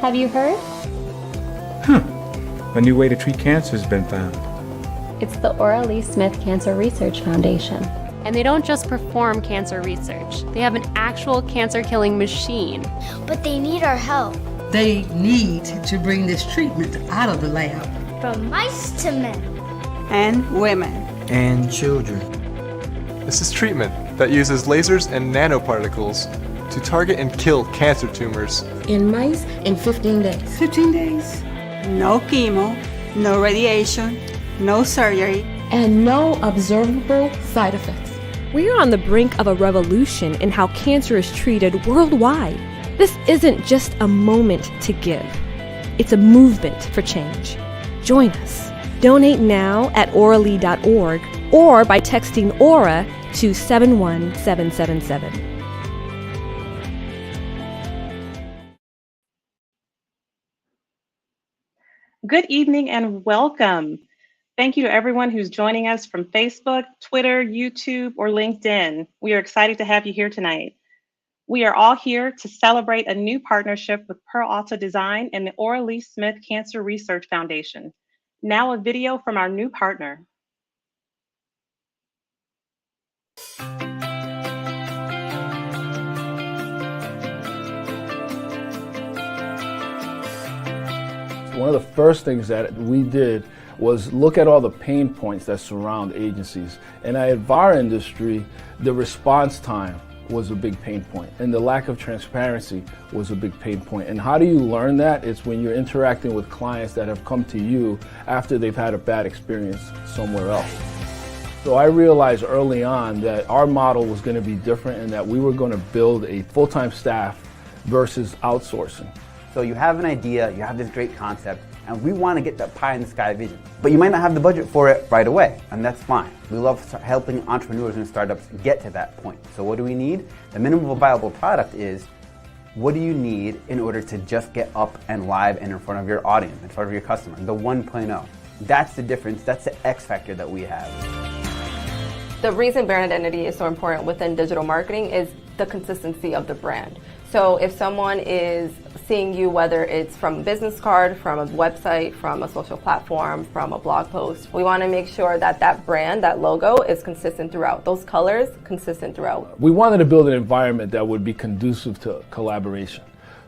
Have you heard? A new way to treat cancer has been found. It's the Ora Lee Smith Cancer Research Foundation. And they don't just perform cancer research. They have an actual cancer-killing machine. But they need our help. They need to bring this treatment out of the lab. From mice to men. And women. And children. This is treatment that uses lasers and nanoparticles to target and kill cancer tumors. In mice in 15 days. 15 days. No chemo, no radiation, no surgery. And no observable side effects. We're on the brink of a revolution in how cancer is treated worldwide. This isn't just a moment to give. It's a movement for change. Join us. Donate now at oralee.org or by texting AURA to 71777. Good evening and welcome. Thank you to everyone who's joining us from Facebook, Twitter, YouTube, or LinkedIn. We are excited to have you here tonight. We are all here to celebrate a new partnership with Peralta Design and the Ora Lee Smith Cancer Research Foundation. Now a video from our new partner. One of the first things that we did was look at all the pain points that surround agencies. And at our industry, the response time was a big pain point, and the lack of transparency was a big pain point. And how do you learn that? It's when you're interacting with clients that have come to you after they've had a bad experience somewhere else. So I realized early on that our model was going to be different and that we were going to build a full-time staff versus outsourcing. So you have an idea, you have this great concept, and we want to get that pie in the sky vision. But you might not have the budget for it right away, and that's fine. We love helping entrepreneurs and startups get to that point. So what do we need? The minimum viable product is, what do you need in order to just get up and live and in front of your audience, in front of your customer? The 1.0. That's the difference, that's the X factor that we have. The reason brand identity is so important within digital marketing is the consistency of the brand. So if someone is seeing you, whether it's from a business card, from a website, from a social platform, from a blog post, we want to make sure that that brand, that logo is consistent throughout. Those colors, consistent throughout. We wanted to build an environment that would be conducive to collaboration.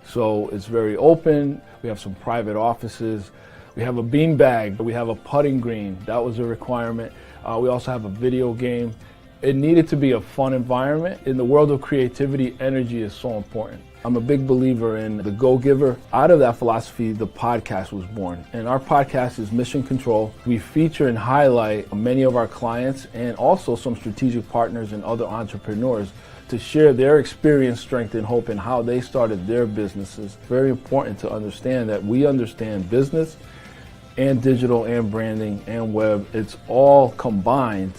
So it's very open. We have some private offices. We have a beanbag. We have a putting green. That was a requirement. We also have a video game. It needed to be a fun environment. In the world of creativity, energy is so important. I'm a big believer in the go-giver. Out of that philosophy, the podcast was born. And our podcast is Mission Control. We feature and highlight many of our clients and also some strategic partners and other entrepreneurs to share their experience, strength, and hope and how they started their businesses. Very important to understand that we understand business and digital and branding and web. It's all combined.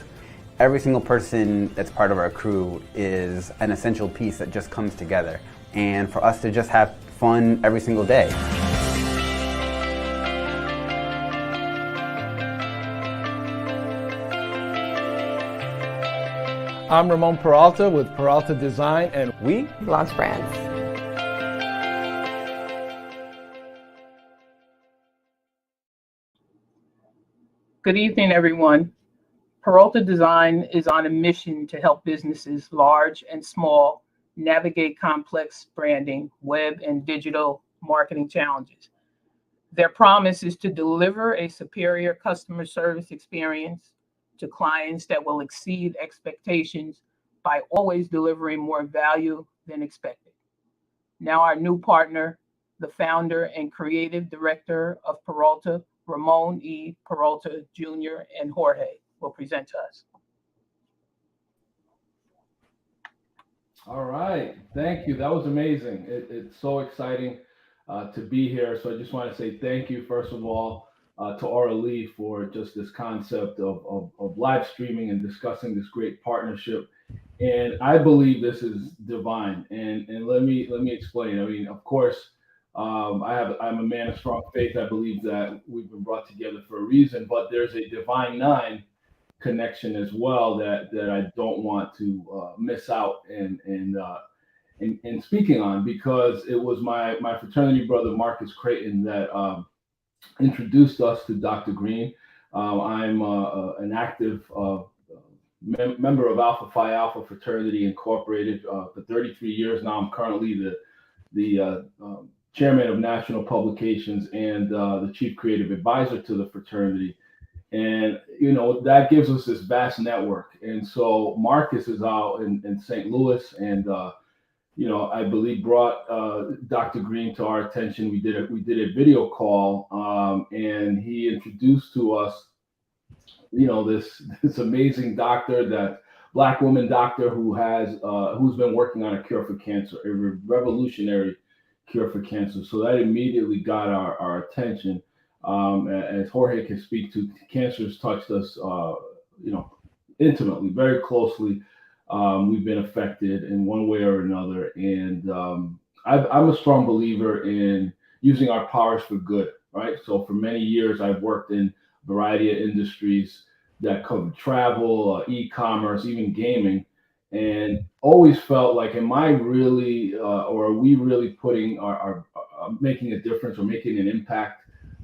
Every single person that's part of our crew is an essential piece that just comes together. And for us to just have fun every single day. I'm Ramon Peralta with Peralta Design, and we launch brands. Good evening, everyone. Peralta Design is on a mission to help businesses large and small navigate complex branding, web, and digital marketing challenges. Their promise is to deliver a superior customer service experience to clients that will exceed expectations by always delivering more value than expected. Now our new partner, the founder and creative director of Peralta, Ramon E. Peralta Jr. and Jorge, will present to us. All right, thank you. That was amazing. It's so exciting to be here. So I just want to say thank you, first of all, to Ora Lee for just this concept of live streaming and discussing this great partnership. And I believe this is divine. And let me explain. I mean, of course, I'm a man of strong faith. I believe that we've been brought together for a reason, but there's a divine nine connection as well that I don't want to miss out. And in speaking on, because it was my fraternity brother Marcus Creighton that introduced us to Dr. Green. I'm an active member of Alpha Phi Alpha Fraternity Incorporated for 33 years now. I'm currently the chairman of national publications and the chief creative advisor to the fraternity. And, that gives us this vast network. And so Marcus is out in St. Louis and, I believe brought Dr. Green to our attention. We did a video call and he introduced to us, this amazing doctor, that Black woman doctor who's been working on a cure for cancer, a revolutionary cure for cancer. So that immediately got our attention. As Jorge can speak to, cancer has touched us, intimately, very closely. We've been affected in one way or another. And I'm a strong believer in using our powers for good, right? So for many years, I've worked in a variety of industries that cover travel, e-commerce, even gaming, and always felt like, am I really, or are we really putting our making a difference or making an impact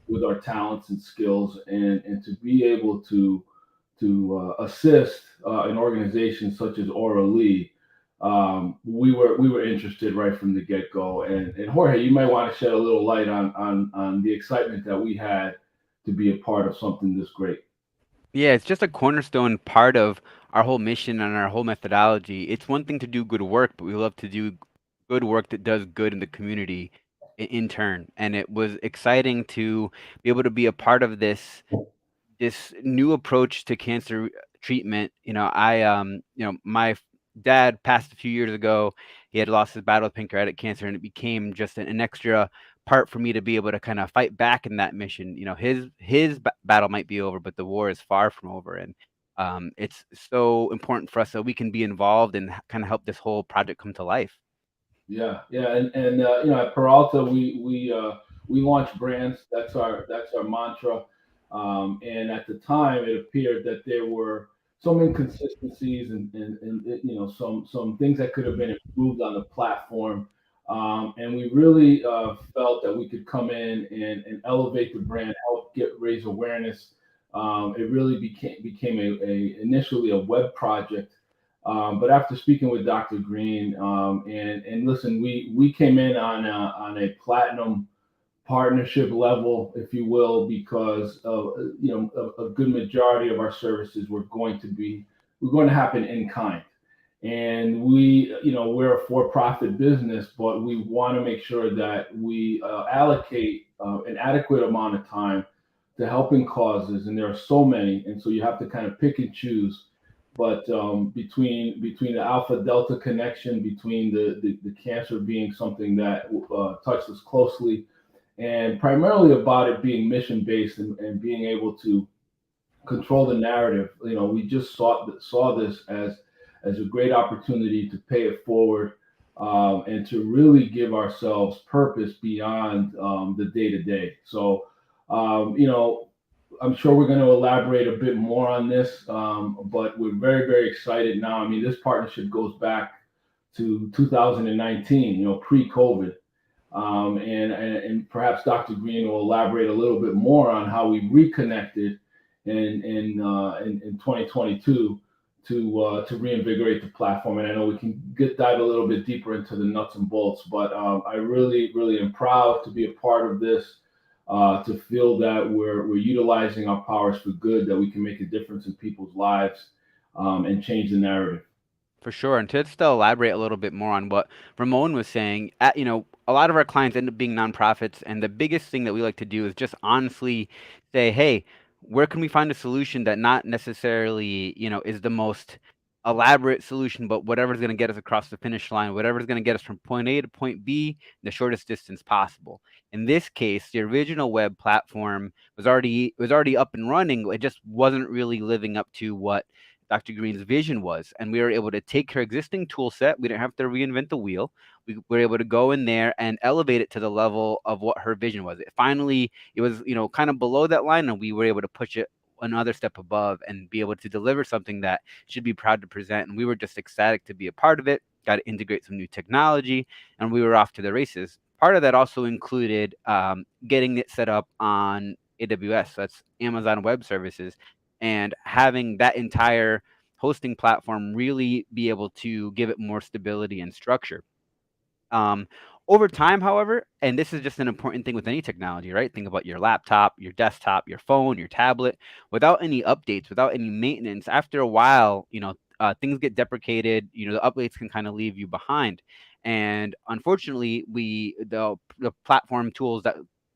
with our talents and skills, and to be able to assist an organization such as Aura Lee, we were interested right from the get-go. And Jorge, you might want to shed a little light on the excitement that we had to be a part of something this great. Yeah, it's just a cornerstone part of our whole mission and our whole methodology. It's one thing to do good work, but we love to do good work that does good in the community in turn. And it was exciting to be able to be a part of this new approach to cancer treatment. My dad passed a few years ago. He had lost his battle with pancreatic cancer, and it became just an extra part for me to be able to kind of fight back in that mission. His battle might be over, but the war is far from over. And it's so important for us that we can be involved and kind of help this whole project come to life. Yeah, and at Peralta we launch brands. That's our mantra. And at the time, it appeared that there were some inconsistencies and some things that could have been improved on the platform. And we really felt that we could come in and elevate the brand, help raise awareness. It really became initially a web project. But after speaking with Dr. Green, and listen, we came in on a platinum partnership level, if you will, because a good majority of our services were going to happen in kind. And we're a for-profit business, but we want to make sure that we allocate an adequate amount of time to helping causes, and there are so many, and so you have to kind of pick and choose. But between the Alpha Delta connection, between the cancer being something that touched us closely, and primarily about it being mission based and being able to control the narrative, we just saw this as a great opportunity to pay it forward, and to really give ourselves purpose beyond the day to day. So, I'm sure we're going to elaborate a bit more on this, but we're very, very excited now. I mean, this partnership goes back to 2019, pre-COVID. And perhaps Dr. Green will elaborate a little bit more on how we reconnected in 2022 to reinvigorate the platform. And I know we can dive a little bit deeper into the nuts and bolts, but I really, really am proud to be a part of this. To feel that we're utilizing our powers for good, that we can make a difference in people's lives, and change the narrative. For sure. And to still elaborate a little bit more on what Ramon was saying, a lot of our clients end up being nonprofits. And the biggest thing that we like to do is just honestly say, hey, where can we find a solution that not necessarily, is the most elaborate solution, but whatever's going to get us across the finish line, whatever's going to get us from point A to point B, the shortest distance possible. In this case, the original web platform was already up and running. It just wasn't really living up to what Dr. Green's vision was. And we were able to take her existing tool set. We didn't have to reinvent the wheel. We were able to go in there and elevate it to the level of what her vision was. It was, kind of below that line, and we were able to push it another step above and be able to deliver something that should be proud to present. And we were just ecstatic to be a part of it. got to integrate some new technology, and we were off to the races. Part of that also included getting it set up on AWS, so that's Amazon Web Services, and having that entire hosting platform really be able to give it more stability and structure. Over time, however, and this is just an important thing with any technology, right? Think about your laptop, your desktop, your phone, your tablet. Without any updates, without any maintenance, after a while, things get deprecated. The updates can kind of leave you behind. And unfortunately, the platform tools that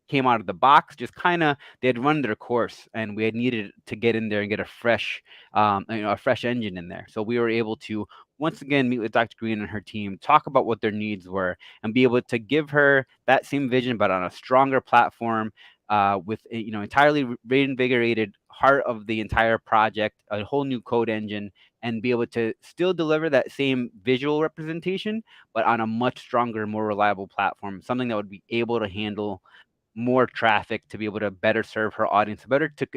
came out of the box just they had run their course, and we had needed to get in there and get a fresh engine in there. So we were able to once again meet with Dr. Green and her team, talk about what their needs were, and be able to give her that same vision, but on a stronger platform, with entirely reinvigorated heart of the entire project, a whole new code engine, and be able to still deliver that same visual representation, but on a much stronger, more reliable platform, something that would be able to handle more traffic, to be able to better serve her audience,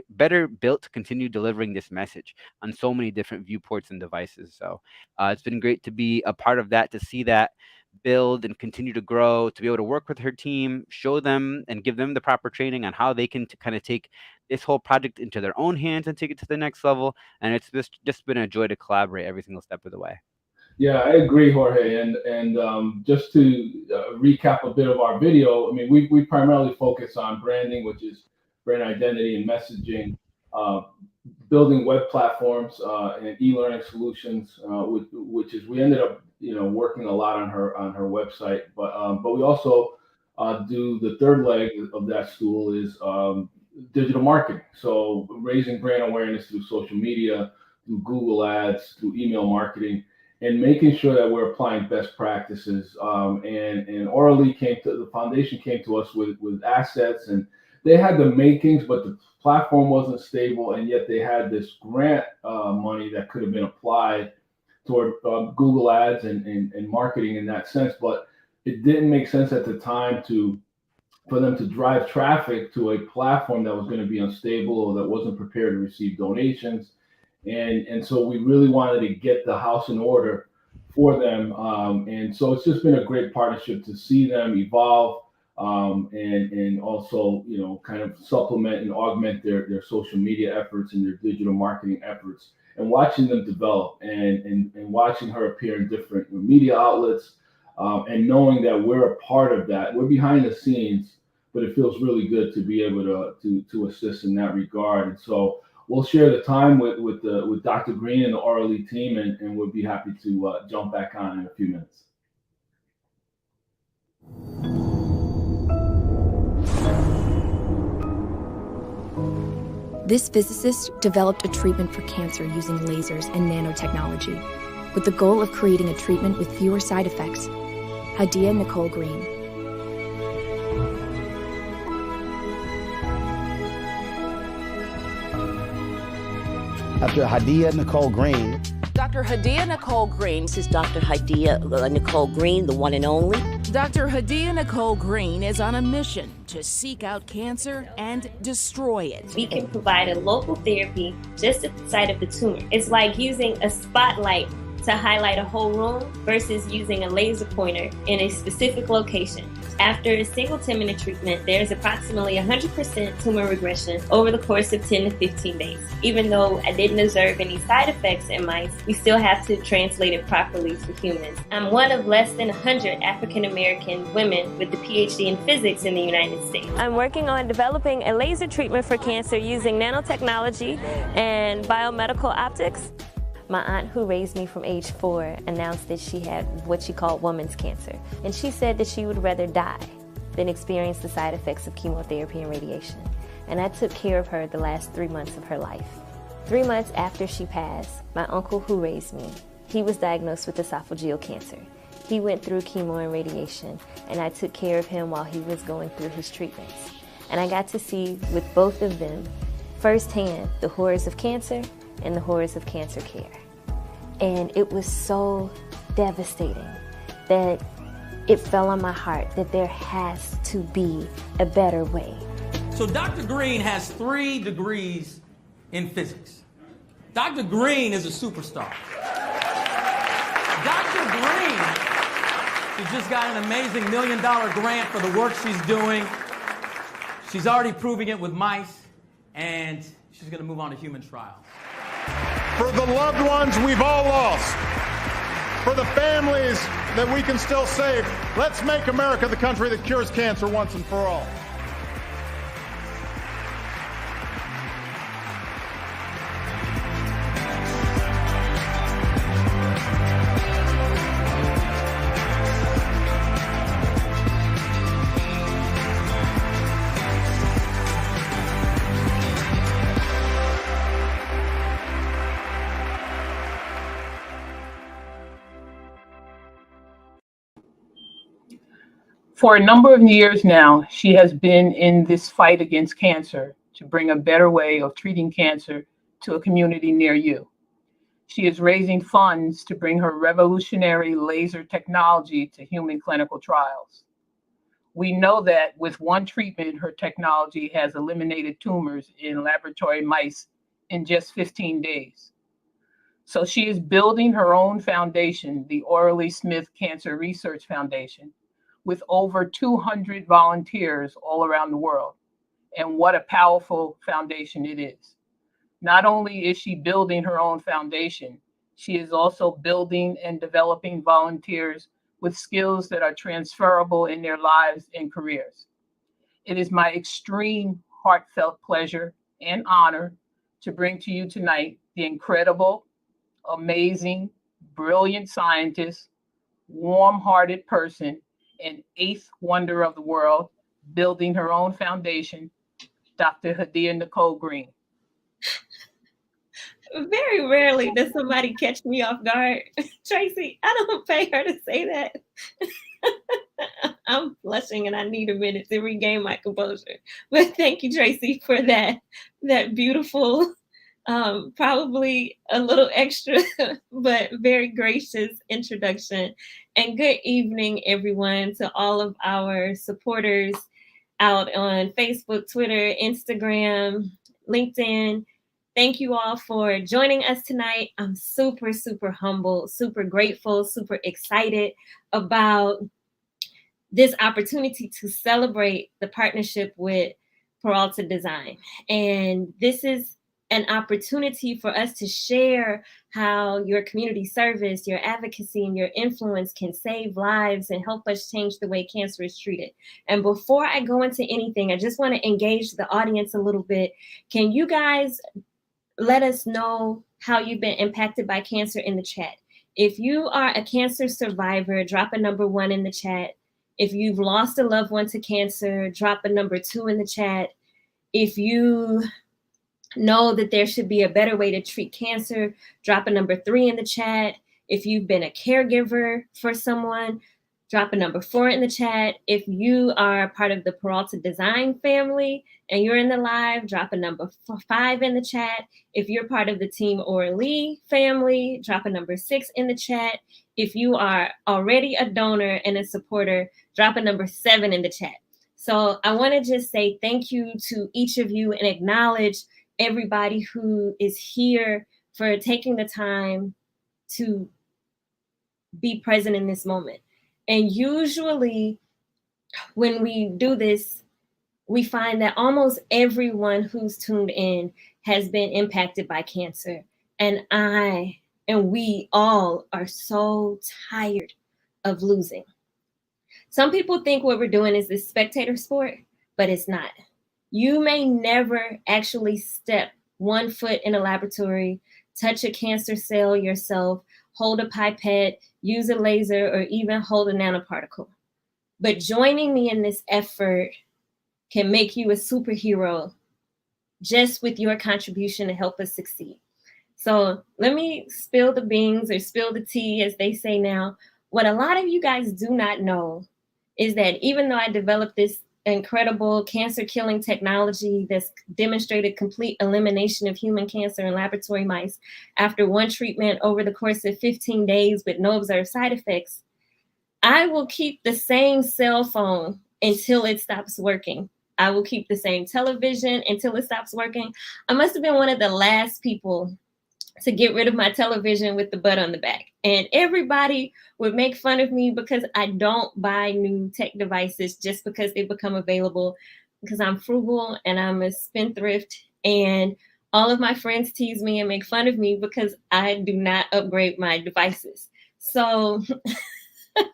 better built to continue delivering this message on so many different viewports and devices. So it's been great to be a part of that, to see that build and continue to grow, to be able to work with her team, show them and give them the proper training on how they can kind of take this whole project into their own hands and take it to the next level. And it's just been a joy to collaborate every single step of the way. Yeah, I agree, Jorge. And just to recap a bit of our video, I mean, we primarily focus on branding, which is brand identity and messaging, building web platforms and e-learning solutions, which is we ended up working a lot on her website, but we also do the third leg of that stool is digital marketing. So raising brand awareness through social media, through Google Ads, through email marketing, and making sure that we're applying best practices. And Oralee the foundation came to us with assets, and they had the makings, but the platform wasn't stable, and yet they had this grant money that could have been applied toward Google Ads and marketing in that sense. But it didn't make sense at the time for them to drive traffic to a platform that was going to be unstable or that wasn't prepared to receive donations. And so we really wanted to get the house in order for them. And so it's just been a great partnership to see them evolve and also, kind of supplement and augment their social media efforts and their digital marketing efforts, and watching them develop and watching her appear in different media outlets, and knowing that we're a part of that. We're behind the scenes, but it feels really good to be able to assist in that regard. And so we'll share the time with Dr. Green and the Oralee team, and we'll be happy to jump back on in a few minutes. This physicist developed a treatment for cancer using lasers and nanotechnology, with the goal of creating a treatment with fewer side effects. Hadiyah-Nicole Green. Dr. Hadiyah-Nicole Green. Dr. Hadiyah-Nicole Green. This is Dr. Hadiyah-Nicole Green, the one and only. Dr. Hadiyah-Nicole Green is on a mission to seek out cancer and destroy it. We can provide a local therapy just at the site of the tumor. It's like using a spotlight to highlight a whole room versus using a laser pointer in a specific location. After a single 10-minute treatment, there's approximately 100% tumor regression over the course of 10 to 15 days. Even though I didn't observe any side effects in mice, we still have to translate it properly to humans. I'm one of less than 100 African-American women with a PhD in physics in the United States. I'm working on developing a laser treatment for cancer using nanotechnology and biomedical optics. My aunt, who raised me from age 4, announced that she had what she called woman's cancer. And she said that she would rather die than experience the side effects of chemotherapy and radiation. And I took care of her the last 3 months of her life. 3 months after she passed, my uncle, who raised me, he was diagnosed with esophageal cancer. He went through chemo and radiation, and I took care of him while he was going through his treatments. And I got to see with both of them firsthand the horrors of cancer and the horrors of cancer care. And it was so devastating that it fell on my heart that there has to be a better way. So Dr. Green has 3 degrees in physics. Dr. Green is a superstar. Dr. Green. She's just got an amazing $1 million grant for the work she's doing. She's already proving it with mice, and she's going to move on to human trials. For the loved ones we've all lost, for the families that we can still save, let's make America the country that cures cancer once and for all. For a number of years now, she has been in this fight against cancer to bring a better way of treating cancer to a community near you. She is raising funds to bring her revolutionary laser technology to human clinical trials. We know that with one treatment, her technology has eliminated tumors in laboratory mice in just 15 days. So she is building her own foundation, the Orally Smith Cancer Research Foundation, with over 200 volunteers all around the world. And what a powerful foundation it is. Not only is she building her own foundation, she is also building and developing volunteers with skills that are transferable in their lives and careers. It is my extreme heartfelt pleasure and honor to bring to you tonight the incredible, amazing, brilliant scientist, warm-hearted person, and eighth wonder of the world, building her own foundation, Dr. Hadiyah-Nicole Green. Very rarely does somebody catch me off guard. Tracy, I don't pay her to say that. I'm blushing and I need a minute to regain my composure. But thank you, Tracy, for that beautiful, probably a little extra, but very gracious introduction. And good evening, everyone, to all of our supporters out on Facebook, Twitter, Instagram, LinkedIn. Thank you all for joining us tonight. I'm super, super humble, super grateful, super excited about this opportunity to celebrate the partnership with Peralta Design. And this is an opportunity for us to share how your community service, your advocacy, and your influence can save lives and help us change the way cancer is treated. And before I go into anything, I just want to engage the audience a little bit. Can you guys let us know how you've been impacted by cancer in the chat? If you are a cancer survivor, drop a number 1 in the chat. If you've lost a loved one to cancer, drop a number 2 in the chat. If you know that there should be a better way to treat cancer, drop a number 3 in the chat. If you've been a caregiver for someone, drop a number 4 in the chat. If you are part of the Peralta Design family and you're in the live, drop a number 5 in the chat. If you're part of the Team Orally family, drop a number 6 in the chat. If you are already a donor and a supporter, drop a number 7 in the chat. So I want to just say thank you to each of you and acknowledge everybody who is here for taking the time to be present in this moment. And usually when we do this, we find that almost everyone who's tuned in has been impacted by cancer. And we all are so tired of losing. Some people think what we're doing is this spectator sport, but it's not. You may never actually step 1 foot in a laboratory, touch a cancer cell yourself, hold a pipette, use a laser, or even hold a nanoparticle. But joining me in this effort can make you a superhero just with your contribution to help us succeed. So let me spill the beans or spill the tea, as they say now. What a lot of you guys do not know is that even though I developed this incredible cancer-killing technology that's demonstrated complete elimination of human cancer in laboratory mice after 1 treatment over the course of 15 days with no observed side effects, I will keep the same cell phone until it stops working. I will keep the same television until it stops working. I must have been one of the last people to get rid of my television with the butt on the back. And everybody would make fun of me because I don't buy new tech devices just because they become available, because I'm frugal and I'm a spendthrift. And all of my friends tease me and make fun of me because I do not upgrade my devices. So I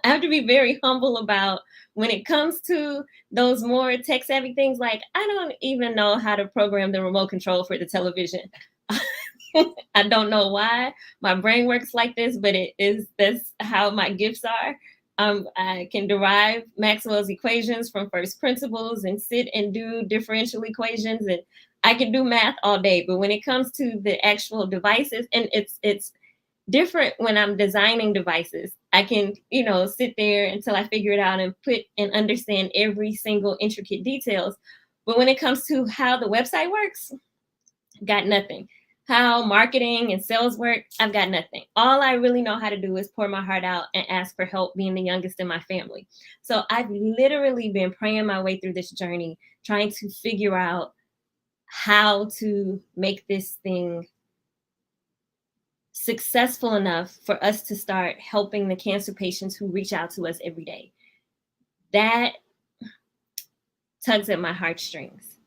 have to be very humble about when it comes to those more tech savvy things. Like, I don't even know how to program the remote control for the television. I don't know why my brain works like this, but that's how my gifts are. I can derive Maxwell's equations from first principles and sit and do differential equations, and I can do math all day. But when it comes to the actual devices, and it's different when I'm designing devices. I can, sit there until I figure it out and put and understand every single intricate details. But when it comes to how the website works, got nothing. How marketing and sales work, I've got nothing. All I really know how to do is pour my heart out and ask for help, being the youngest in my family. So I've literally been praying my way through this journey, trying to figure out how to make this thing successful enough for us to start helping the cancer patients who reach out to us every day. That tugs at my heartstrings.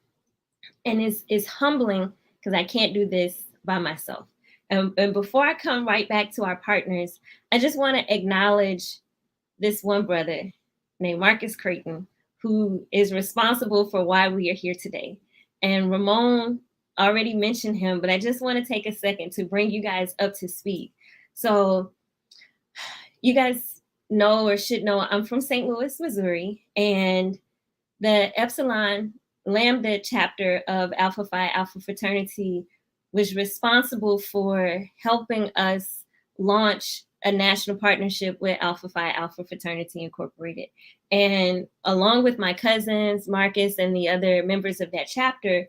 And it's humbling because I can't do this by myself. And before I come right back to our partners, I just want to acknowledge this one brother named Marcus Creighton, who is responsible for why we are here today. And Ramon already mentioned him, but I just want to take a second to bring you guys up to speed. So you guys know or should know, I'm from St. Louis, Missouri, and the Epsilon Lambda chapter of Alpha Phi Alpha Fraternity was responsible for helping us launch a national partnership with Alpha Phi Alpha Fraternity Incorporated. And along with my cousins, Marcus, and the other members of that chapter,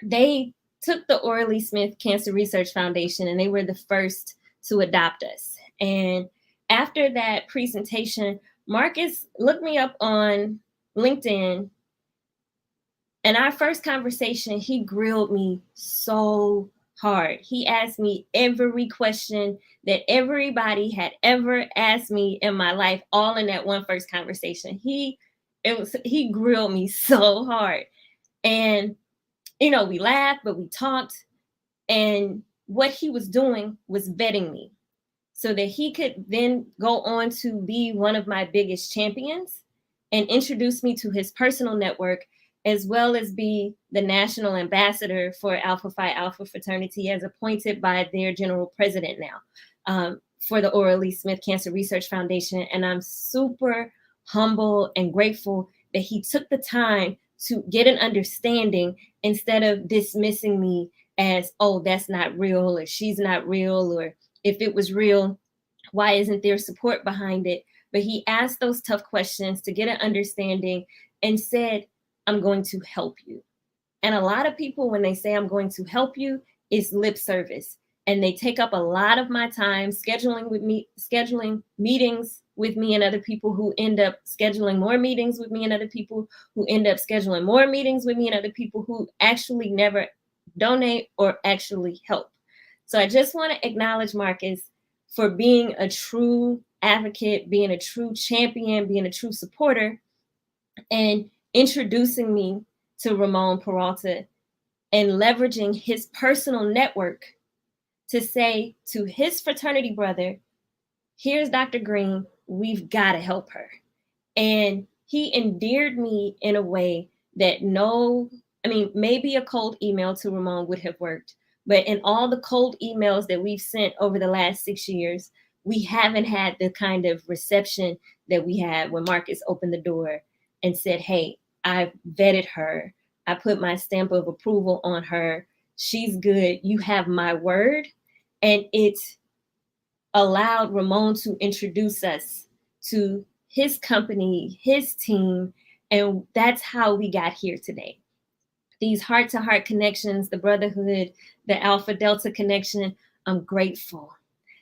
they took the Orally Smith Cancer Research Foundation, and they were the first to adopt us. And after that presentation, Marcus looked me up on LinkedIn. And our first conversation, he grilled me so hard. He asked me every question that everybody had ever asked me in my life, all in that one first conversation. He grilled me so hard. And we laughed, but we talked. And what he was doing was vetting me so that he could then go on to be one of my biggest champions and introduce me to his personal network, as well as be the national ambassador for Alpha Phi Alpha Fraternity, as appointed by their general president now for the Orally Smith Cancer Research Foundation. And I'm super humble and grateful that he took the time to get an understanding instead of dismissing me as, oh, that's not real, or she's not real, or if it was real, why isn't there support behind it? But he asked those tough questions to get an understanding and said, I'm going to help you. And a lot of people, when they say I'm going to help you, is lip service. And they take up a lot of my time scheduling meetings with me and other people, who end up scheduling more meetings with me and other people, who end up scheduling more meetings with me and other people, who actually never donate or actually help. So I just want to acknowledge Marcus for being a true advocate, being a true champion, being a true supporter, and introducing me to Ramon Peralta and leveraging his personal network to say to his fraternity brother, here's Dr. Green, we've got to help her. And he endeared me in a way that maybe a cold email to Ramon would have worked, but in all the cold emails that we've sent over the last 6 years, we haven't had the kind of reception that we had when Marcus opened the door and said, hey, I've vetted her. I put my stamp of approval on her. She's good. You have my word. And it allowed Ramon to introduce us to his company, his team. And that's how we got here today. These heart-to-heart connections, the brotherhood, the Alpha Delta connection, I'm grateful.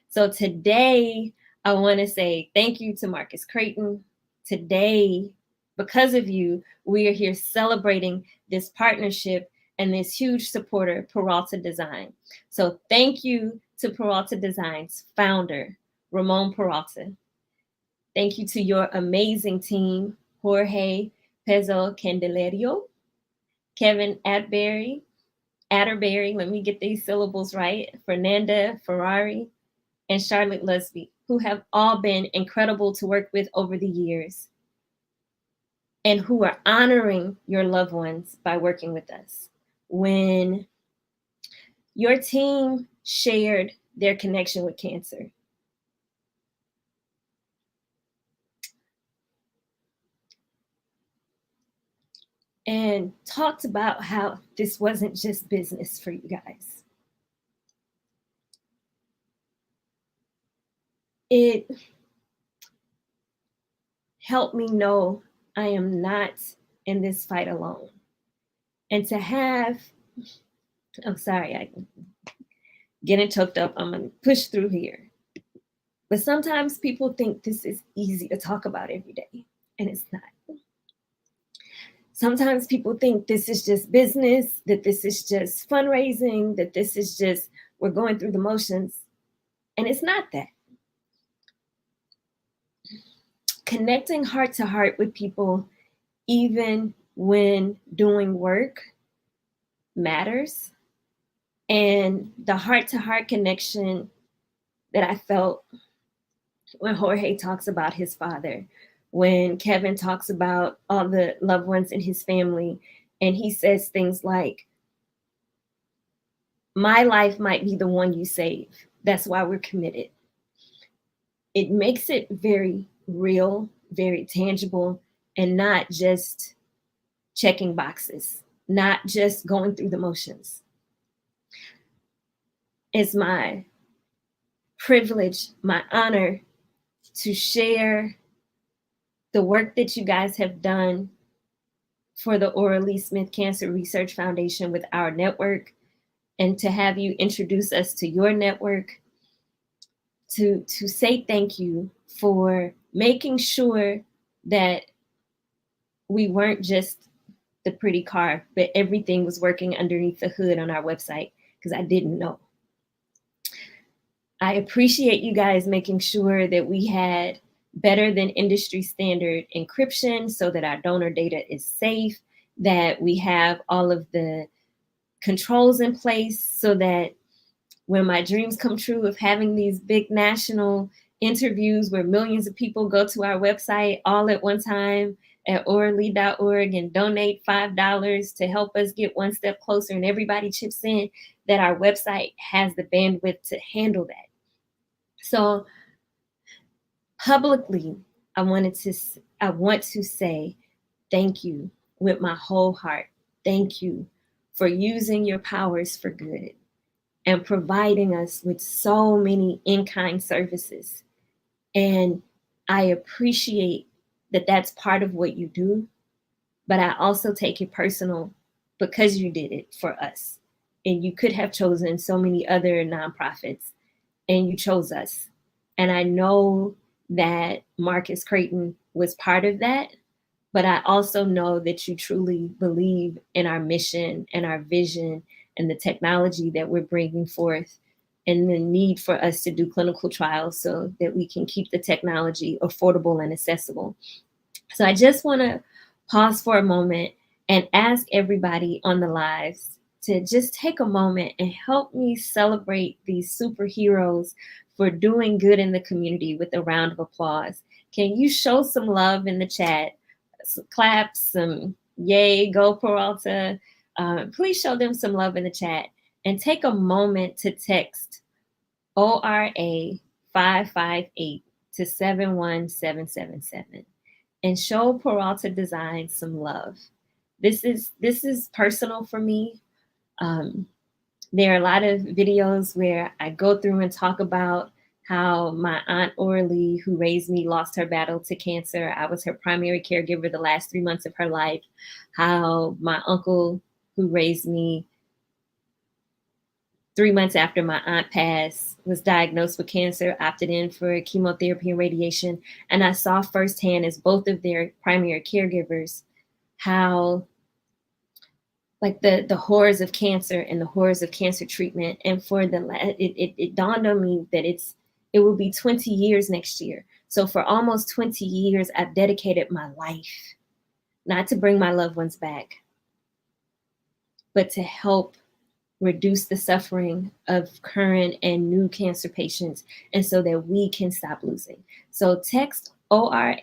So today, I want to say thank you to Marcus Creighton. Today, because of you, we are here celebrating this partnership and this huge supporter, Peralta Design. So thank you to Peralta Design's founder, Ramon Peralta. Thank you to your amazing team, Jorge Pezzo Candelario, Kevin Atterbury, let me get these syllables right, Fernanda Ferrari, and Charlotte Lusby, who have all been incredible to work with over the years and who are honoring your loved ones by working with us. When your team shared their connection with cancer, and talked about how this wasn't just business for you guys. It helped me know I am not in this fight alone. And to have, I'm sorry, I'm getting choked up. I'm gonna push through here. But sometimes people think this is easy to talk about every day, and it's not. Sometimes people think this is just business, that this is just fundraising, that this is just, we're going through the motions. And it's not that. Connecting heart to heart with people, even when doing work, matters. And the heart to heart connection that I felt when Jorge talks about his father, when Kevin talks about all the loved ones in his family, and he says things like, my life might be the one you save. That's why we're committed. It makes it very real, very tangible, and not just checking boxes, not just going through the motions. It's my privilege, my honor to share the work that you guys have done for the Aura Lee Smith Cancer Research Foundation with our network, and to have you introduce us to your network, to say thank you for making sure that we weren't just the pretty car, but everything was working underneath the hood on our website, because I didn't know. I appreciate you guys making sure that we had better than industry standard encryption so that our donor data is safe, that we have all of the controls in place so that when my dreams come true of having these big national interviews where millions of people go to our website all at one time at auralee.org and donate $5 to help us get one step closer, and everybody chips in, that our website has the bandwidth to handle that. So publicly, I want to say thank you with my whole heart. Thank you for using your powers for good and providing us with so many in-kind services. And I appreciate that that's part of what you do, but I also take it personal because you did it for us. And you could have chosen so many other nonprofits, and you chose us. And I know that Marcus Creighton was part of that, but I also know that you truly believe in our mission and our vision and the technology that we're bringing forth, and the need for us to do clinical trials so that we can keep the technology affordable and accessible. So I just want to pause for a moment and ask everybody on the lives to just take a moment and help me celebrate these superheroes for doing good in the community with a round of applause. Can you show some love in the chat? Some claps, some yay, go Peralta. Please show them some love in the chat, and take a moment to text ORA 558 to 71777 and show Peralta Design some love. This is personal for me. There are a lot of videos where I go through and talk about how my aunt Orly, who raised me, lost her battle to cancer. I was her primary caregiver the last 3 months of her life. How my uncle, who raised me 3 months after my aunt passed, was diagnosed with cancer, opted in for chemotherapy and radiation. And I saw firsthand, as both of their primary caregivers, how like the horrors of cancer and the horrors of cancer treatment. And it dawned on me that it will be 20 years next year. So for almost 20 years, I've dedicated my life not to bring my loved ones back, but to help reduce the suffering of current and new cancer patients, and so that we can stop losing. So text ORA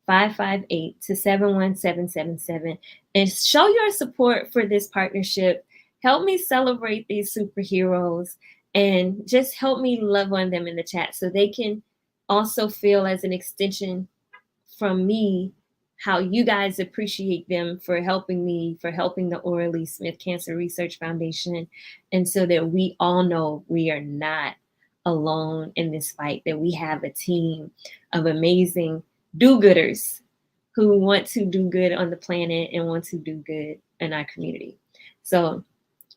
558 to 71777 and show your support for this partnership. Help me celebrate these superheroes and just help me love on them in the chat so they can also feel as an extension from me how you guys appreciate them for helping me, for helping the Aura Lee Smith Cancer Research Foundation, and so that we all know we are not alone in this fight, that we have a team of amazing do-gooders who want to do good on the planet and want to do good in our community. So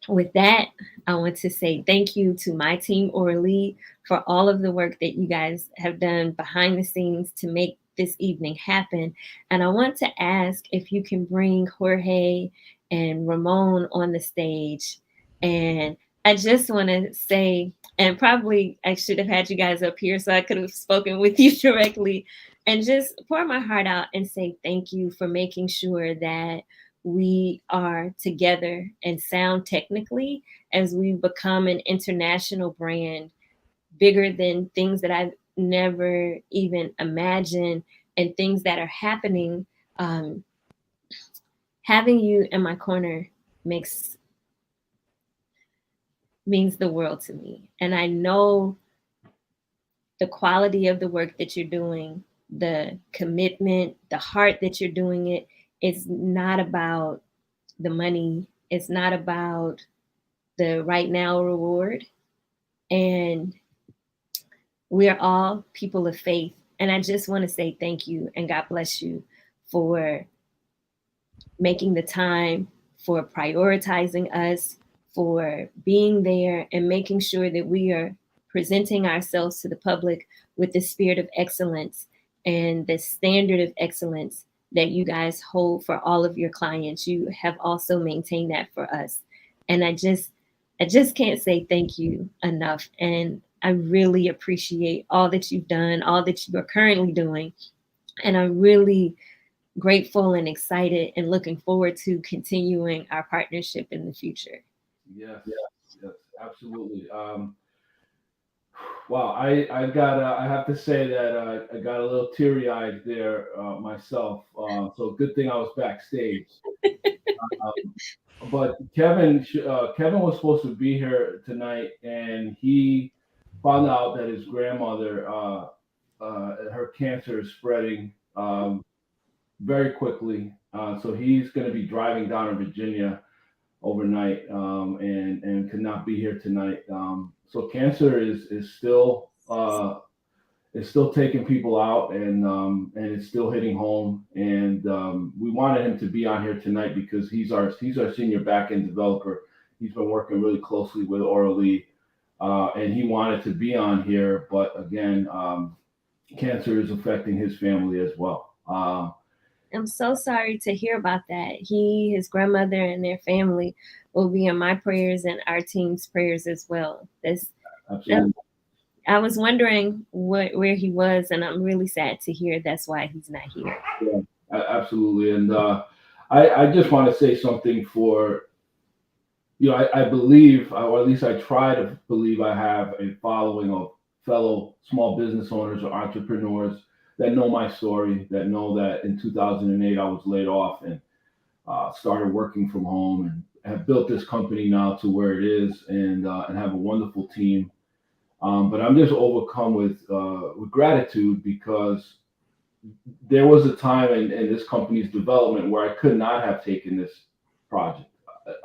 with that, I want to say thank you to my team, Aura Lee, for all of the work that you guys have done behind the scenes to make this evening happen. And I want to ask if you can bring Jorge and Ramon on the stage. And I just want to say, and probably I should have had you guys up here so I could have spoken with you directly, and just pour my heart out and say thank you for making sure that we are together and sound technically as we become an international brand, bigger than things that I've never even imagined and things that are happening. Having you in my corner means the world to me. And I know the quality of the work that you're doing, the commitment, the heart that you're doing it. It's not about the money. It's not about the right now reward. And we are all people of faith. And I just want to say thank you and God bless you for making the time, for prioritizing us, for being there and making sure that we are presenting ourselves to the public with the spirit of excellence and the standard of excellence that you guys hold for all of your clients. You have also maintained that for us. And I just can't say thank you enough. And I really appreciate all that you've done, all that you are currently doing. And I'm really grateful and excited and looking forward to continuing our partnership in the future. Yes, absolutely. Wow, I have to say that I got a little teary-eyed there myself. So good thing I was backstage. But Kevin was supposed to be here tonight, and he found out that his grandmother, her cancer is spreading very quickly. So he's going to be driving down to Virginia overnight and could not be here tonight. So cancer is still taking people out, and it's still hitting home. And we wanted him to be on here tonight because he's our senior back-end developer. He's been working really closely with Aura Lee, and he wanted to be on here. But again, cancer is affecting his family as well. I'm so sorry to hear about that. He, his grandmother, and their family will be in my prayers and our team's prayers as well. Absolutely. I was wondering where he was, and I'm really sad to hear that's why he's not here. Yeah, absolutely. And I just want to say something for, I believe, or at least I try to believe, I have a following of fellow small business owners or entrepreneurs that know my story, that know that in 2008 I was laid off and started working from home, and have built this company now to where it is, and have a wonderful team. But I'm just overcome with gratitude, because there was a time in this company's development where I could not have taken this project.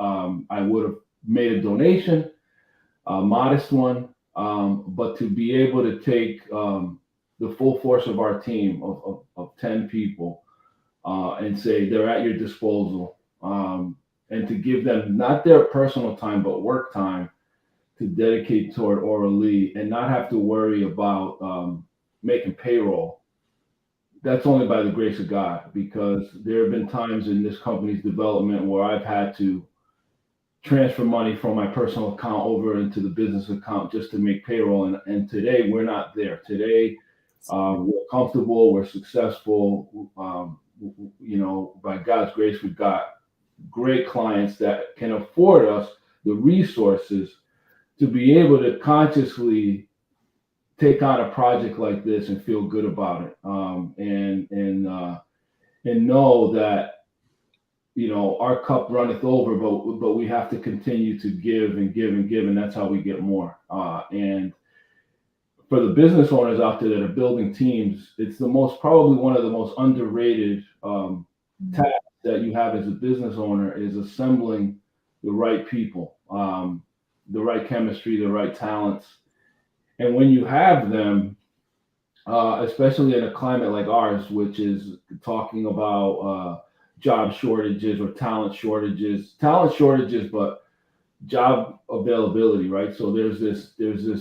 I would have made a donation, a modest one, but to be able to take the full force of our team of 10 people and say they're at your disposal, and to give them not their personal time, but work time to dedicate toward Aura Lee, and not have to worry about making payroll. that's only by the grace of God, because there have been times in this company's development where I've had to transfer money from my personal account over into the business account just to make payroll. And today we're not there. Today we're comfortable, we're successful. By God's grace, we've got great clients that can afford us the resources to be able to consciously take on a project like this and feel good about it, and know that our cup runneth over, but we have to continue to give and give and give, and that's how we get more. And for the business owners out there that are building teams, it's probably one of the most underrated tasks that you have as a business owner, is assembling the right people, the right chemistry, the right talents. And when you have them, especially in a climate like ours, which is talking about job shortages or talent shortages, but job availability, right? So there's this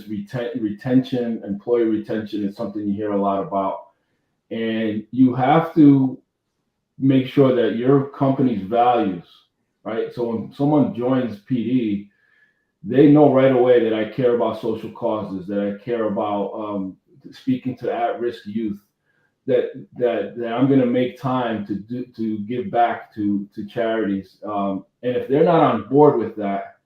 retention, employee retention is something you hear a lot about. And you have to make sure that your company's values, right? So when someone joins PD, they know right away that I care about social causes, that I care about speaking to at-risk youth, that I'm going to make time to give back to charities. And if they're not on board with that,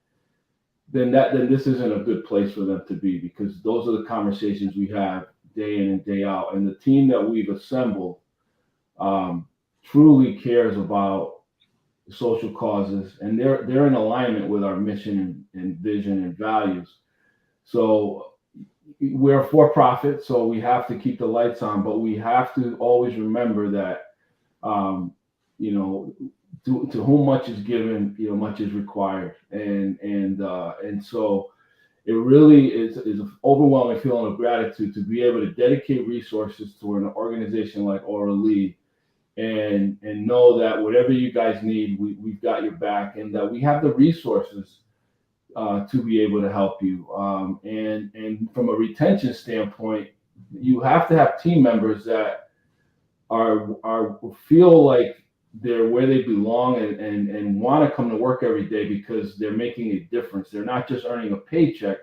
then this isn't a good place for them to be, because those are the conversations we have day in and day out. And the team that we've assembled truly cares about social causes, and they're in alignment with our mission and vision and values. So we're for profit, so we have to keep the lights on, but we have to always remember that to whom much is given, much is required, and so it really is an overwhelming feeling of gratitude to be able to dedicate resources to an organization like Lee, and know that whatever you guys need, we've got your back, and that we have the resources to be able to help you. And from a retention standpoint, you have to have team members that feel like they're where they belong and want to come to work every day because they're making a difference. They're not just earning a paycheck,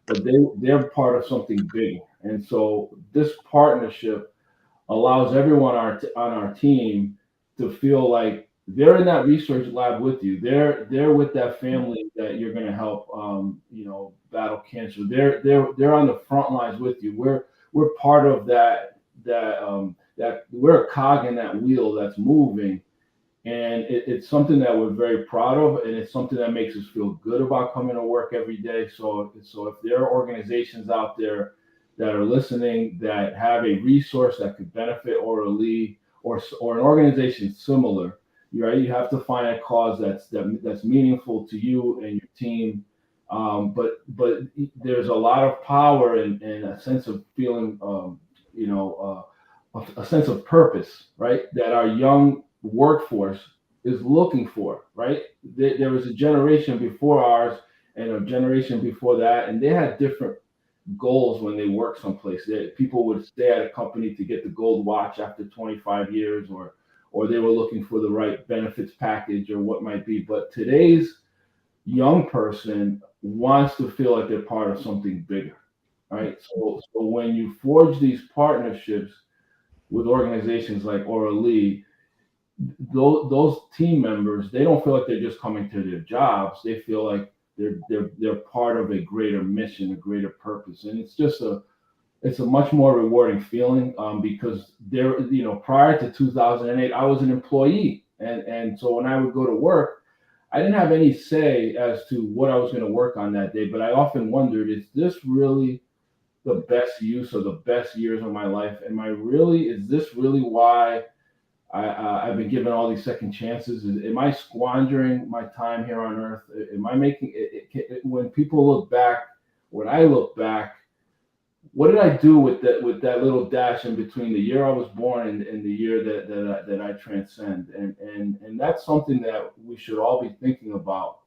but they're part of something big. And so this partnership allows everyone on our team to feel like they're in that research lab with you. They're with that family that you're going to help, battle cancer. They're on the front lines with you. We're part of that we're a cog in that wheel that's moving, and it's something that we're very proud of, and it's something that makes us feel good about coming to work every day. So if there are organizations out there that are listening that have a resource that could benefit Lee or an organization similar, right? You have to find a cause that's meaningful to you and your team. But there's a lot of power and a sense of feeling, a sense of purpose, right? That our young workforce is looking for, right? There was a generation before ours and a generation before that, and they had different goals when they worked someplace. People would stay at a company to get the gold watch after 25 years, or they were looking for the right benefits package or what might be. But today's young person wants to feel like they're part of something bigger, right? So when you forge these partnerships with organizations like Lee, those team members, they don't feel like they're just coming to their jobs. They feel like they're part of a greater mission, a greater purpose, and it's a much more rewarding feeling, because prior to 2008, I was an employee, and so when I would go to work, I didn't have any say as to what I was going to work on that day. But I often wondered, is this really the best use of the best years of my life? Is this really why I've been given all these second chances? Am I squandering my time here on earth? Am I making it? When people look back, when I look back, what did I do with that little dash in between the year I was born and the year that I transcend? And that's something that we should all be thinking about.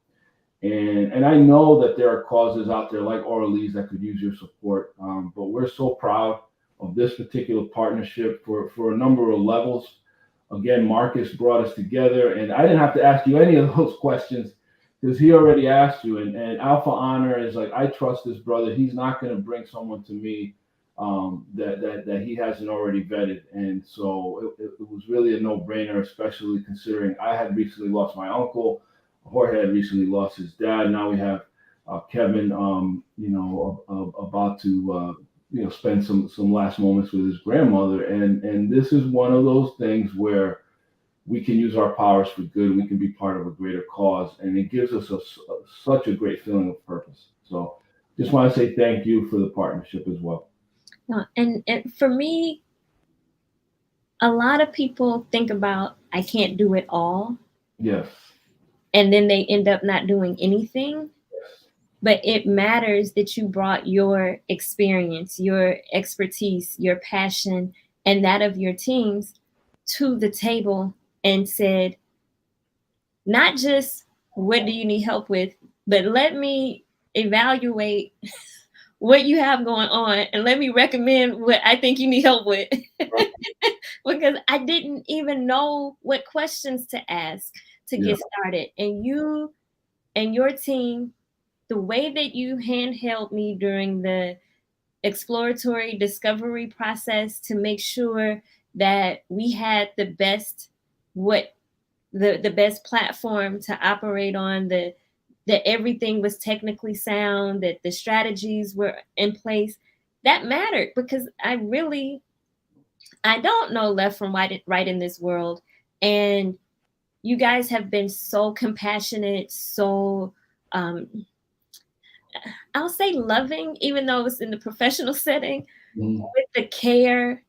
And I know that there are causes out there like Lee's that could use your support, but we're so proud of this particular partnership for a number of levels. Again, Marcus brought us together, and I didn't have to ask you any of those questions because he already asked you. And Alpha Honor is like, I trust this brother. He's not going to bring someone to me that he hasn't already vetted. And so it was really a no-brainer, especially considering I had recently lost my uncle. Jorge had recently lost his dad. Now we have Kevin, about to spend some last moments with his grandmother. And this is one of those things where we can use our powers for good. We can be part of a greater cause, and it gives us such a great feeling of purpose. So just want to say thank you for the partnership as well. And for me, a lot of people think about, I can't do it all. Yes. And then they end up not doing anything. Yes. But it matters that you brought your experience, your expertise, your passion, and that of your teams to the table and said, not just what do you need help with, but let me evaluate what you have going on and let me recommend what I think you need help with. Right. Because I didn't even know what questions to ask to get started. And you and your team, the way that you handheld me during the exploratory discovery process to make sure that we had the best the best platform to operate on, that everything was technically sound, that the strategies were in place, that mattered because I don't know left from right in this world. And you guys have been so compassionate, so I'll say loving, even though it's in the professional setting, with the care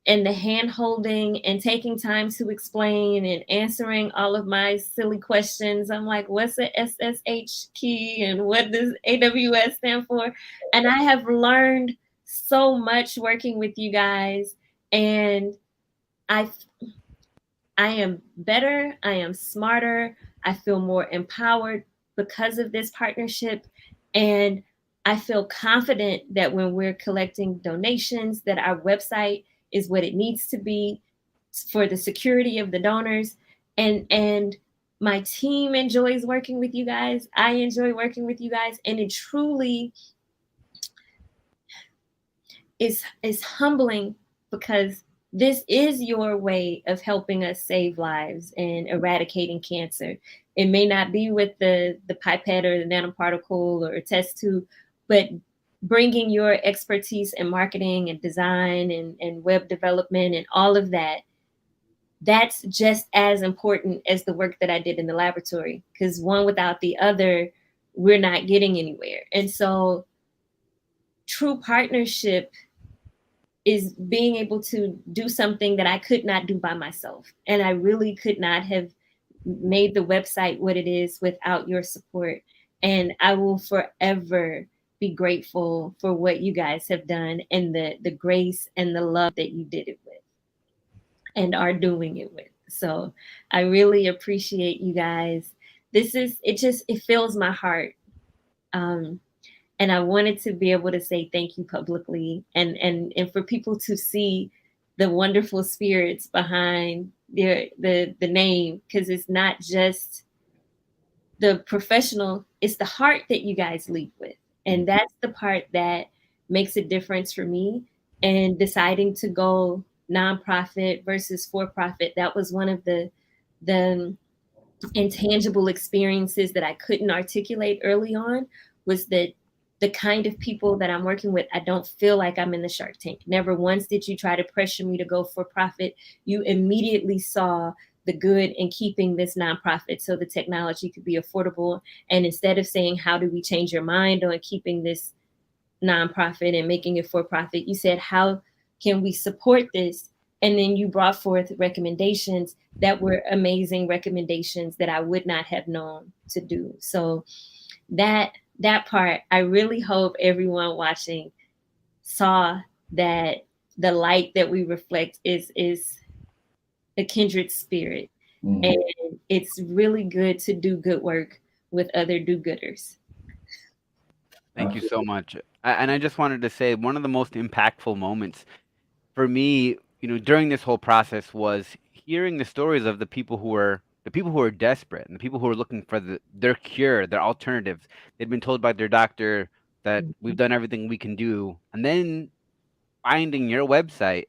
and the hand holding and taking time to explain and answering all of my silly questions. I'm like, what's the SSH key and what does AWS stand for? And I have learned so much working with you guys, and I am better, I am smarter, I feel more empowered because of this partnership. And I feel confident that when we're collecting donations, that our website is what it needs to be for the security of the donors. And my team enjoys working with you guys. I enjoy working with you guys. And it truly is humbling because this is your way of helping us save lives and eradicating cancer. It may not be with the pipette or the nanoparticle or a test tube, but bringing your expertise in marketing and design and web development and all of that, that's just as important as the work that I did in the laboratory, because one without the other, we're not getting anywhere. And so true partnership is being able to do something that I could not do by myself. And I really could not have made the website what it is without your support. And I will forever be grateful for what you guys have done and the grace and the love that you did it with and are doing it with. So I really appreciate you guys. It fills my heart. And I wanted to be able to say thank you publicly and for people to see the wonderful spirits behind the name, because it's not just the professional, it's the heart that you guys lead with. And that's the part that makes a difference for me. And deciding to go nonprofit versus for-profit, that was one of the intangible experiences that I couldn't articulate early on, was that the kind of people that I'm working with, I don't feel like I'm in the Shark Tank. Never once did you try to pressure me to go for profit. You immediately saw the good in keeping this nonprofit so the technology could be affordable. And instead of saying, how do we change your mind on keeping this nonprofit and making it for profit, you said, how can we support this? And then you brought forth recommendations that were amazing recommendations that I would not have known to do. So that part, I really hope everyone watching saw that the light that we reflect is a kindred spirit. Mm-hmm. And it's really good to do good work with other do-gooders. Thank you so much. And I just wanted to say one of the most impactful moments for me, during this whole process was hearing the stories of the people who are desperate and the people who are looking for their cure, their alternatives. They'd been told by their doctor that we've done everything we can do, and then finding your website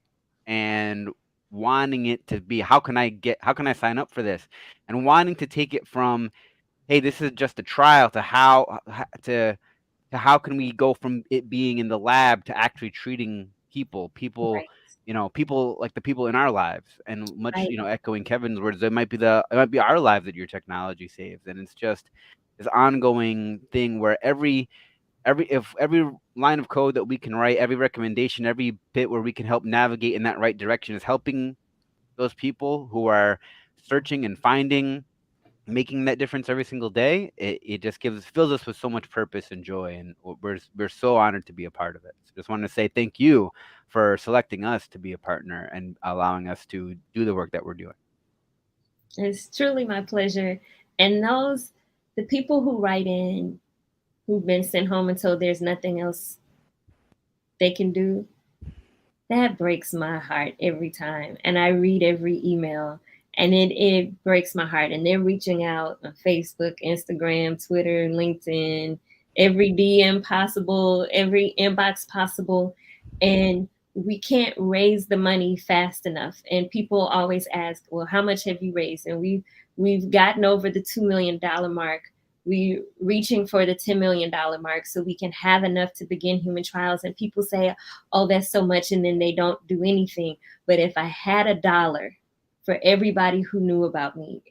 and wanting it to be, how can I sign up for this, and wanting to take it from, hey, this is just a trial, to how can we go from it being in the lab to actually treating people, Right. people like the people in our lives, and much, Right. echoing Kevin's words, it might be our lives that your technology saves. And it's just this ongoing thing where every line of code that we can write, every recommendation, every bit where we can help navigate in that right direction is helping those people who are searching and finding, making that difference every single day. It just fills us with so much purpose and joy, and we're so honored to be a part of it. So just wanted to say thank you for selecting us to be a partner and allowing us to do the work that we're doing. It's truly my pleasure. And the people who write in, who've been sent home and told there's nothing else they can do, that breaks my heart every time. And I read every email, and it breaks my heart. And they're reaching out on Facebook, Instagram, Twitter, LinkedIn, every DM possible, every inbox possible. And we can't raise the money fast enough. And people always ask, well, how much have you raised? And we've gotten over the $2 million mark. We're reaching for the $10 million mark so we can have enough to begin human trials. And people say, oh, that's so much, and then they don't do anything. But if I had $1 for everybody who knew about me,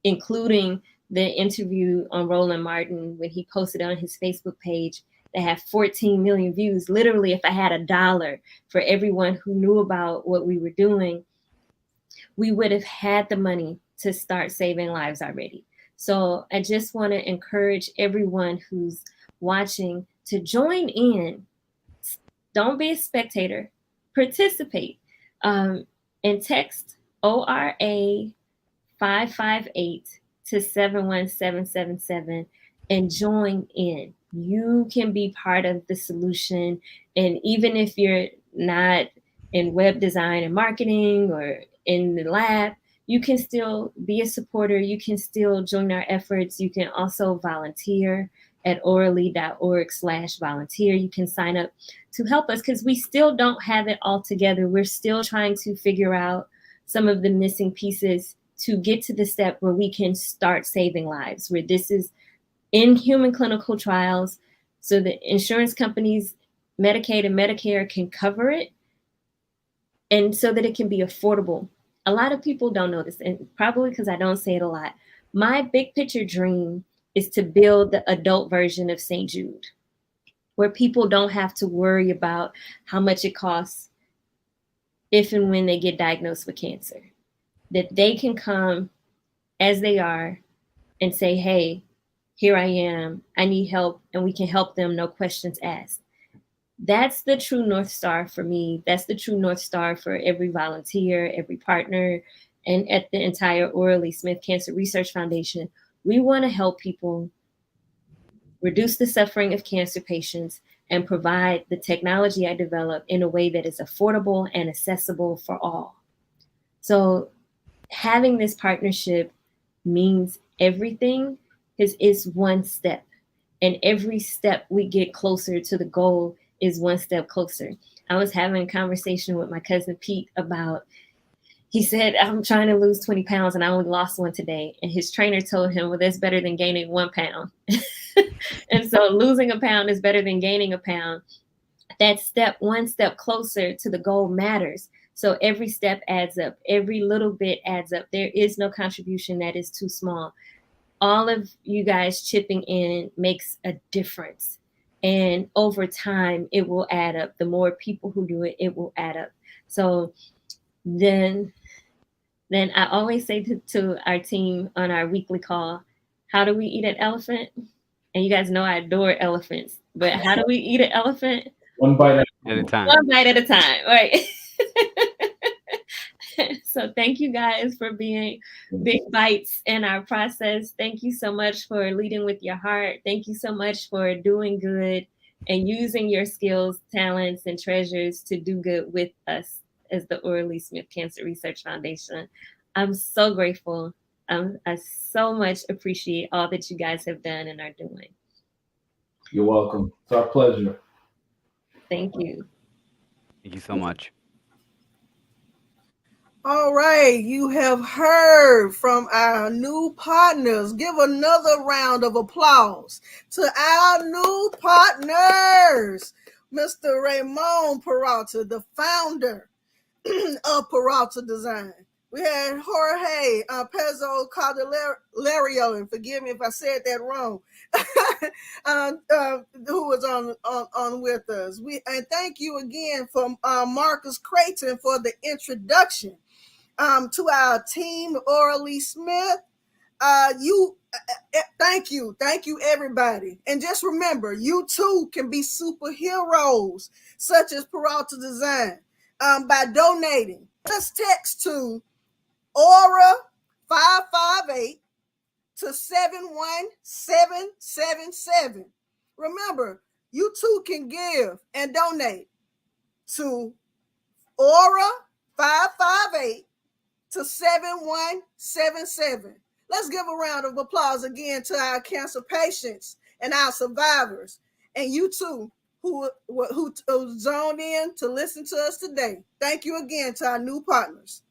including the interview on Roland Martin when he posted on his Facebook page that had 14 million views, literally, if I had $1 for everyone who knew about what we were doing, we would have had the money to start saving lives already. So I just want to encourage everyone who's watching to join in. Don't be a spectator. Participate. And text ORA 558 to 71777 and join in. You can be part of the solution. And even if you're not in web design and marketing or in the lab, you can still be a supporter. You can still join our efforts. You can also volunteer at orally.org/volunteer. You can sign up to help us because we still don't have it all together. We're still trying to figure out some of the missing pieces to get to the step where we can start saving lives, where this is in human clinical trials so the insurance companies, Medicaid and Medicare, can cover it, and so that it can be affordable. A lot of people don't know this, and probably because I don't say it a lot. My big picture dream is to build the adult version of St. Jude, where people don't have to worry about how much it costs if and when they get diagnosed with cancer. That they can come as they are and say, hey, here I am, I need help, and we can help them, no questions asked. That's the true North Star for me. That's the true North Star for every volunteer, every partner, and at the entire Orally Smith Cancer Research Foundation. We want to help people reduce the suffering of cancer patients and provide the technology I developed in a way that is affordable and accessible for all. So having this partnership means everything, because it's one step. And every step we get closer to the goal is one step closer. I was having a conversation with my cousin Pete about, he said, I'm trying to lose 20 pounds and I only lost one today. And his trainer told him, well, that's better than gaining 1 pound. And so losing a pound is better than gaining a pound. That step, one step closer to the goal matters. So every step adds up. Every little bit adds up. There is no contribution that is too small. All of you guys chipping in makes a difference. And over time, it will add up. The more people who do it, it will add up. So then I always say to our team on our weekly call, how do we eat an elephant? And you guys know I adore elephants, but how do we eat an elephant? One bite at a time. One bite at a time, right? So thank you guys for being big bites in our process. Thank you so much for leading with your heart. Thank you so much for doing good. and using your skills, talents, and treasures to do good with us as the Aura Lee Smith Cancer Research Foundation. I'm so grateful. I so much appreciate all that you guys have done and are doing. You're welcome. It's our pleasure. Thank you. Thank you so much. All right, you have heard from our new partners. Give another round of applause to our new partners. Mr. Ramon Peralta, the founder of Peralta Design. We had Jorge Pezzo Caldelario, and forgive me if I said that wrong, who was on with us. And thank you again for Marcus Creighton for the introduction to our team, Aura Lee Smith. Thank you everybody. And just remember, you too can be superheroes such as Peralta Design by donating. Just text to Aura 558 to 71777. Remember, you too can give and donate to Aura 558 to 7177. Let's give a round of applause again to our cancer patients and our survivors, and you too who zoned in to listen to us today. Thank you again to our new partners.